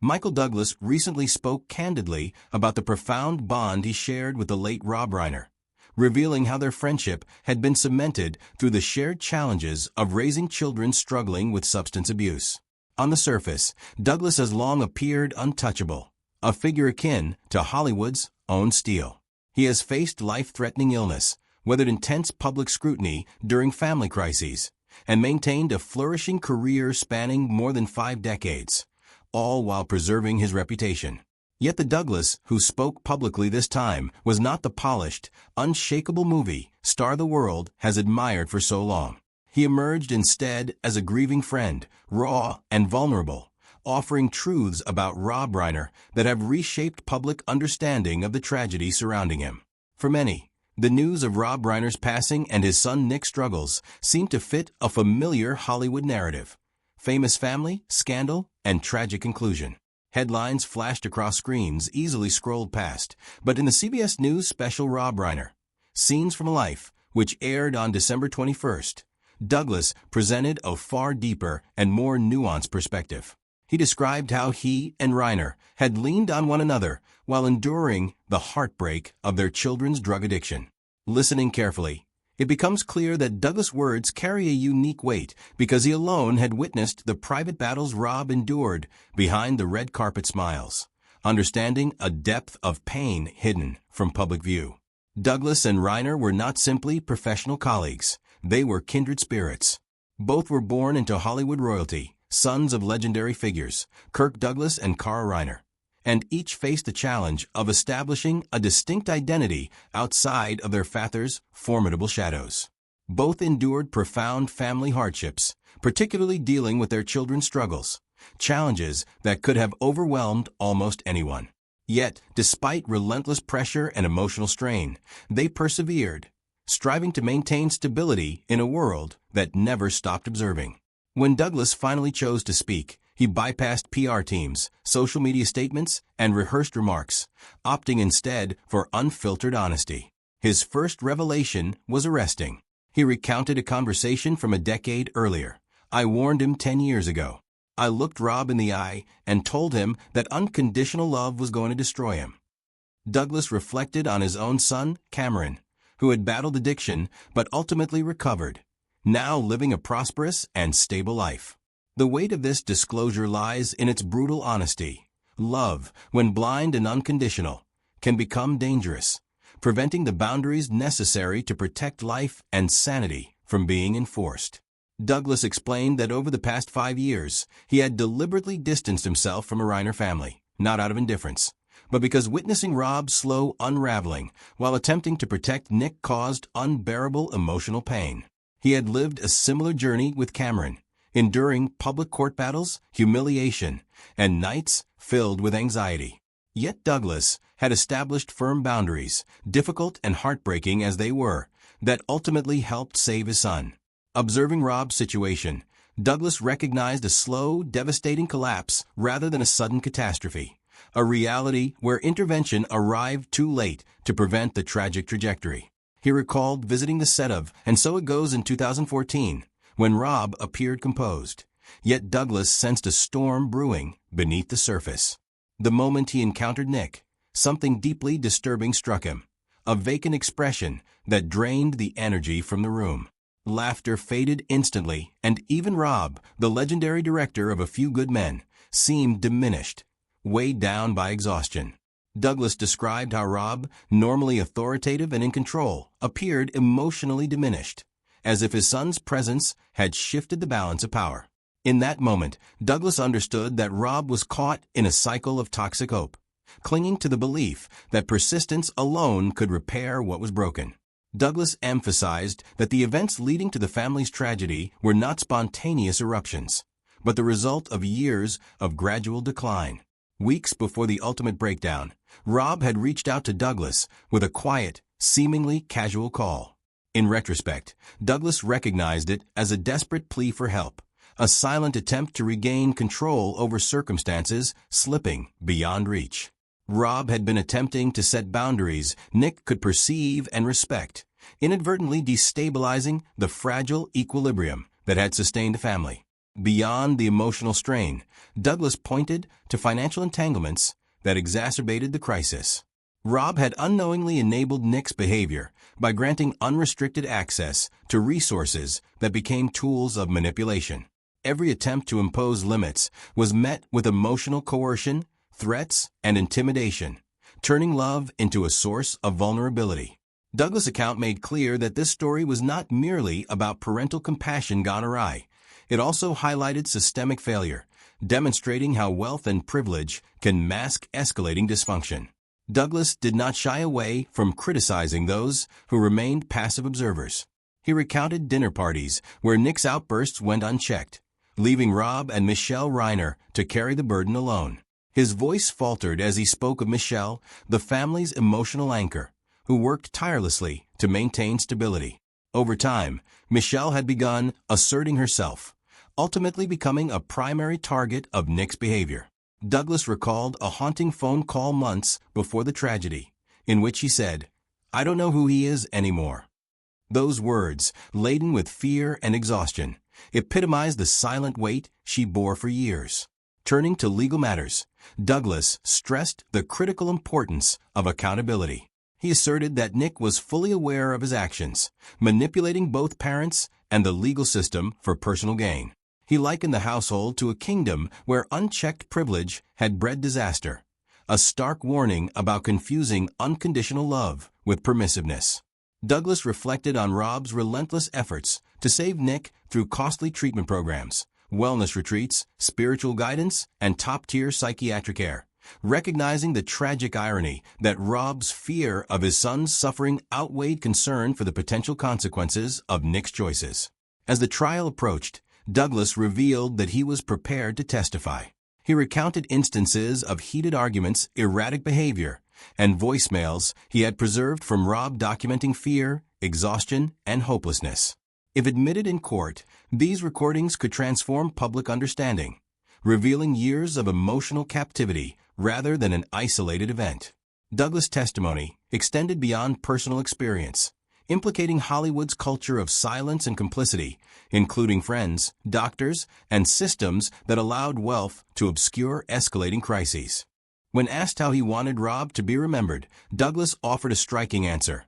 Michael Douglas recently spoke candidly about the profound bond he shared with the late Rob Reiner, revealing how their friendship had been cemented through the shared challenges of raising children struggling with substance abuse. On the surface, Douglas has long appeared untouchable, a figure akin to Hollywood's own Steel. He has faced life-threatening illness, weathered intense public scrutiny during family crises, and maintained a flourishing career spanning more than 5 decades, all while preserving his reputation. Yet the Douglas who spoke publicly this time was not the polished, unshakable movie star the world has admired for so long. He emerged instead as a grieving friend, raw and vulnerable, offering truths about Rob Reiner that have reshaped public understanding of the tragedy surrounding him. For many, the news of Rob Reiner's passing and his son Nick's struggles seemed to fit a familiar Hollywood narrative: famous family, scandal, and tragic conclusion. Headlines flashed across screens, easily scrolled past, but in the CBS News special Rob Reiner, Scenes from Life, which aired on December 21st, Douglas presented a far deeper and more nuanced perspective. He described how he and Reiner had leaned on one another while enduring the heartbreak of their children's drug addiction. Listening carefully, it becomes clear that Douglas' words carry a unique weight because he alone had witnessed the private battles Rob endured behind the red carpet smiles, understanding a depth of pain hidden from public view. Douglas and Reiner were not simply professional colleagues, they were kindred spirits. Both were born into Hollywood royalty, sons of legendary figures, Kirk Douglas and Carl Reiner, and each faced the challenge of establishing a distinct identity outside of their father's formidable shadows. Both endured profound family hardships, particularly dealing with their children's struggles, challenges that could have overwhelmed almost anyone. Yet, despite relentless pressure and emotional strain, they persevered, striving to maintain stability in a world that never stopped observing. When Douglas finally chose to speak, he bypassed PR teams, social media statements, and rehearsed remarks, opting instead for unfiltered honesty. His first revelation was arresting. He recounted a conversation from a decade earlier. "I warned him 10 years ago. I looked Rob in the eye and told him that unconditional love was going to destroy him." Douglas reflected on his own son, Cameron, who had battled addiction but ultimately recovered, now living a prosperous and stable life. The weight of this disclosure lies in its brutal honesty. Love, when blind and unconditional, can become dangerous, preventing the boundaries necessary to protect life and sanity from being enforced. Douglas explained that over the past 5 years, he had deliberately distanced himself from a Reiner family, not out of indifference, but because witnessing Rob's slow unraveling while attempting to protect Nick caused unbearable emotional pain. He had lived a similar journey with Cameron, enduring public court battles, humiliation, and nights filled with anxiety. Yet Douglas had established firm boundaries, difficult and heartbreaking as they were, that ultimately helped save his son. Observing Rob's situation, Douglas recognized a slow, devastating collapse rather than a sudden catastrophe, a reality where intervention arrived too late to prevent the tragic trajectory. He recalled visiting the set of And So It Goes in 2014, when Rob appeared composed, yet Douglas sensed a storm brewing beneath the surface. The moment he encountered Nick, something deeply disturbing struck him, a vacant expression that drained the energy from the room. Laughter faded instantly, and even Rob, the legendary director of A Few Good Men, seemed diminished, weighed down by exhaustion. Douglas described how Rob, normally authoritative and in control, appeared emotionally diminished, as if his son's presence had shifted the balance of power. In that moment, Douglas understood that Rob was caught in a cycle of toxic hope, clinging to the belief that persistence alone could repair what was broken. Douglas emphasized that the events leading to the family's tragedy were not spontaneous eruptions, but the result of years of gradual decline. Weeks before the ultimate breakdown, Rob had reached out to Douglas with a quiet, seemingly casual call. In retrospect, Douglas recognized it as a desperate plea for help, a silent attempt to regain control over circumstances slipping beyond reach. Rob had been attempting to set boundaries Nick could perceive and respect, inadvertently destabilizing the fragile equilibrium that had sustained the family. Beyond the emotional strain, Douglas pointed to financial entanglements that exacerbated the crisis. Rob had unknowingly enabled Nick's behavior by granting unrestricted access to resources that became tools of manipulation. Every attempt to impose limits was met with emotional coercion, threats, and intimidation, turning love into a source of vulnerability. Douglas' account made clear that this story was not merely about parental compassion gone awry. It also highlighted systemic failure, demonstrating how wealth and privilege can mask escalating dysfunction. Douglas did not shy away from criticizing those who remained passive observers. He recounted dinner parties where Nick's outbursts went unchecked, leaving Rob and Michelle Reiner to carry the burden alone. His voice faltered as he spoke of Michelle, the family's emotional anchor, who worked tirelessly to maintain stability. Over time, Michelle had begun asserting herself, ultimately becoming a primary target of Nick's behavior. Douglas recalled a haunting phone call months before the tragedy, in which he said, "I don't know who he is anymore." Those words, laden with fear and exhaustion, epitomized the silent weight she bore for years. Turning to legal matters, Douglas stressed the critical importance of accountability. He asserted that Nick was fully aware of his actions, manipulating both parents and the legal system for personal gain. He likened the household to a kingdom where unchecked privilege had bred disaster, a stark warning about confusing unconditional love with permissiveness. Douglas reflected on Rob's relentless efforts to save Nick through costly treatment programs, wellness retreats, spiritual guidance, and top-tier psychiatric care, recognizing the tragic irony that Rob's fear of his son's suffering outweighed concern for the potential consequences of Nick's choices. As the trial approached, Douglas revealed that he was prepared to testify. He recounted instances of heated arguments, erratic behavior, and voicemails he had preserved from Rob, documenting fear, exhaustion, and hopelessness. If admitted in court, these recordings could transform public understanding, revealing years of emotional captivity rather than an isolated event. Douglas' testimony extended beyond personal experience, implicating Hollywood's culture of silence and complicity, including friends, doctors, and systems that allowed wealth to obscure escalating crises. When asked how he wanted Rob to be remembered, Douglas offered a striking answer.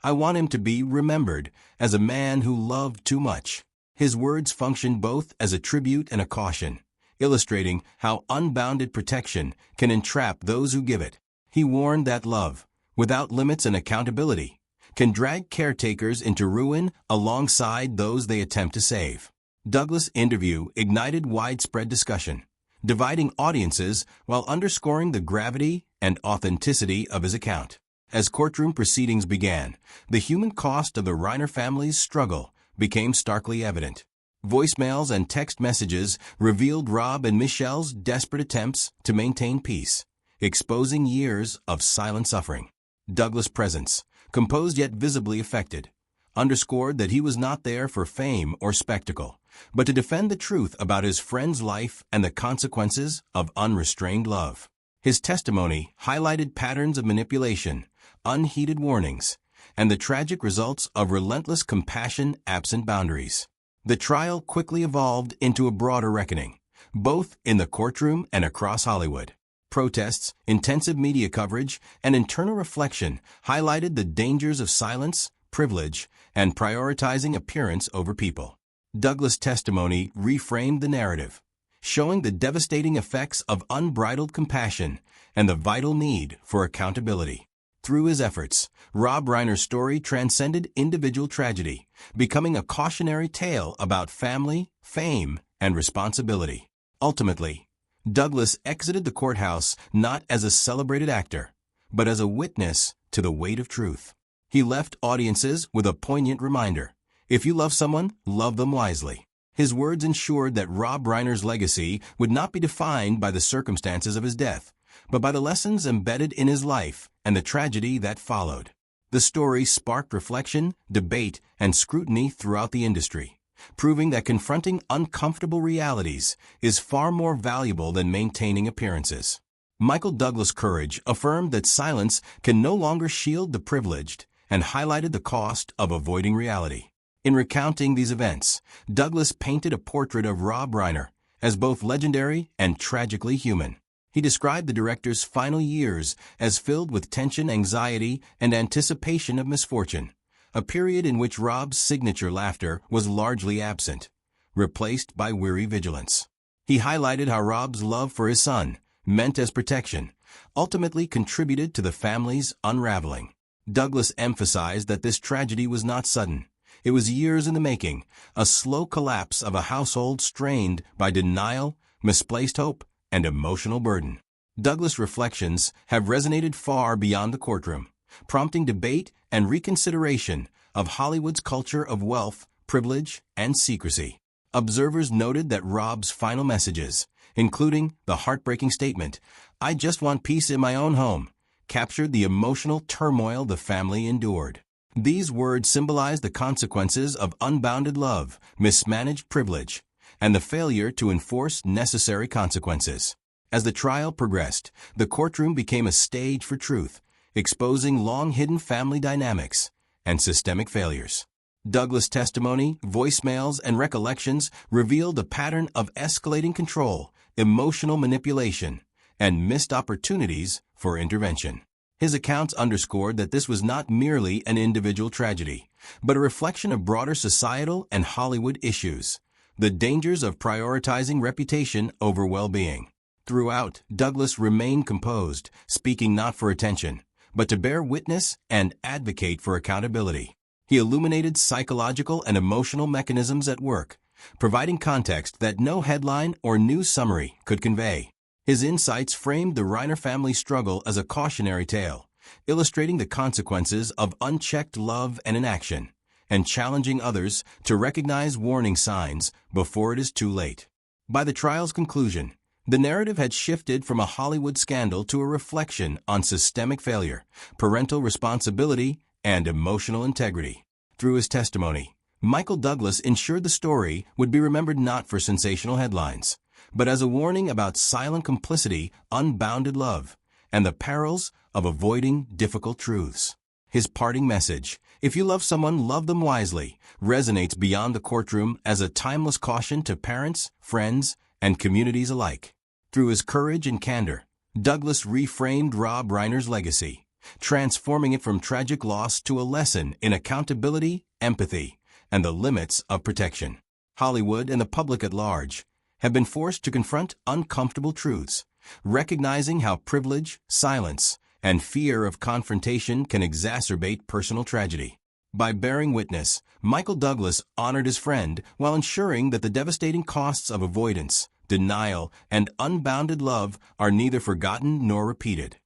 "I want him to be remembered as a man who loved too much." His words functioned both as a tribute and a caution, illustrating how unbounded protection can entrap those who give it. He warned that love, without limits and accountability, can drag caretakers into ruin alongside those they attempt to save. Douglas' interview ignited widespread discussion, dividing audiences while underscoring the gravity and authenticity of his account. As courtroom proceedings began, the human cost of the Reiner family's struggle became starkly evident. Voicemails and text messages revealed Rob and Michelle's desperate attempts to maintain peace, exposing years of silent suffering. Douglas' presence, composed yet visibly affected, underscored that he was not there for fame or spectacle, but to defend the truth about his friend's life and the consequences of unrestrained love. His testimony highlighted patterns of manipulation, unheeded warnings, and the tragic results of relentless compassion absent boundaries. The trial quickly evolved into a broader reckoning, both in the courtroom and across Hollywood. Protests, intensive media coverage, and internal reflection highlighted the dangers of silence, privilege, and prioritizing appearance over people. Douglas' testimony reframed the narrative, showing the devastating effects of unbridled compassion and the vital need for accountability. Through his efforts, Rob Reiner's story transcended individual tragedy, becoming a cautionary tale about family, fame, and responsibility. Ultimately, Douglas exited the courthouse not as a celebrated actor, but as a witness to the weight of truth. He left audiences with a poignant reminder: if you love someone, love them wisely. His words ensured that Rob Reiner's legacy would not be defined by the circumstances of his death, but by the lessons embedded in his life and the tragedy that followed. The story sparked reflection, debate, and scrutiny throughout the industry, proving that confronting uncomfortable realities is far more valuable than maintaining appearances. Michael Douglas' courage affirmed that silence can no longer shield the privileged and highlighted the cost of avoiding reality. In recounting these events, Douglas painted a portrait of Rob Reiner as both legendary and tragically human. He described the director's final years as filled with tension, anxiety, and anticipation of misfortune, a period in which Rob's signature laughter was largely absent, replaced by weary vigilance. He highlighted how Rob's love for his son, meant as protection, ultimately contributed to the family's unraveling. Douglas emphasized that this tragedy was not sudden. It was years in the making, a slow collapse of a household strained by denial, misplaced hope, and emotional burden. Douglas' reflections have resonated far beyond the courtroom, prompting debate and reconsideration of Hollywood's culture of wealth, privilege, and secrecy. Observers noted that Rob's final messages, including the heartbreaking statement, "I just want peace in my own home," captured the emotional turmoil the family endured. These words symbolize the consequences of unbounded love, mismanaged privilege, and the failure to enforce necessary consequences. As the trial progressed, the courtroom became a stage for truth, exposing long-hidden family dynamics and systemic failures. Douglas' testimony, voicemails, and recollections revealed a pattern of escalating control, emotional manipulation, and missed opportunities for intervention. His accounts underscored that this was not merely an individual tragedy, but a reflection of broader societal and Hollywood issues, the dangers of prioritizing reputation over well-being. Throughout, Douglas remained composed, speaking not for attention, but to bear witness and advocate for accountability. He illuminated psychological and emotional mechanisms at work, providing context that no headline or news summary could convey. His insights framed the Reiner family's struggle as a cautionary tale, illustrating the consequences of unchecked love and inaction, and challenging others to recognize warning signs before it is too late. By the trial's conclusion, the narrative had shifted from a Hollywood scandal to a reflection on systemic failure, parental responsibility, and emotional integrity. Through his testimony, Michael Douglas ensured the story would be remembered not for sensational headlines, but as a warning about silent complicity, unbounded love, and the perils of avoiding difficult truths. His parting message, "If you love someone, love them wisely," resonates beyond the courtroom as a timeless caution to parents, friends, and communities alike. Through his courage and candor, Douglas reframed Rob Reiner's legacy, transforming it from tragic loss to a lesson in accountability, empathy, and the limits of protection. Hollywood and the public at large have been forced to confront uncomfortable truths, recognizing how privilege, silence, and fear of confrontation can exacerbate personal tragedy. By bearing witness, Michael Douglas honored his friend while ensuring that the devastating costs of avoidance, denial, and unbounded love are neither forgotten nor repeated.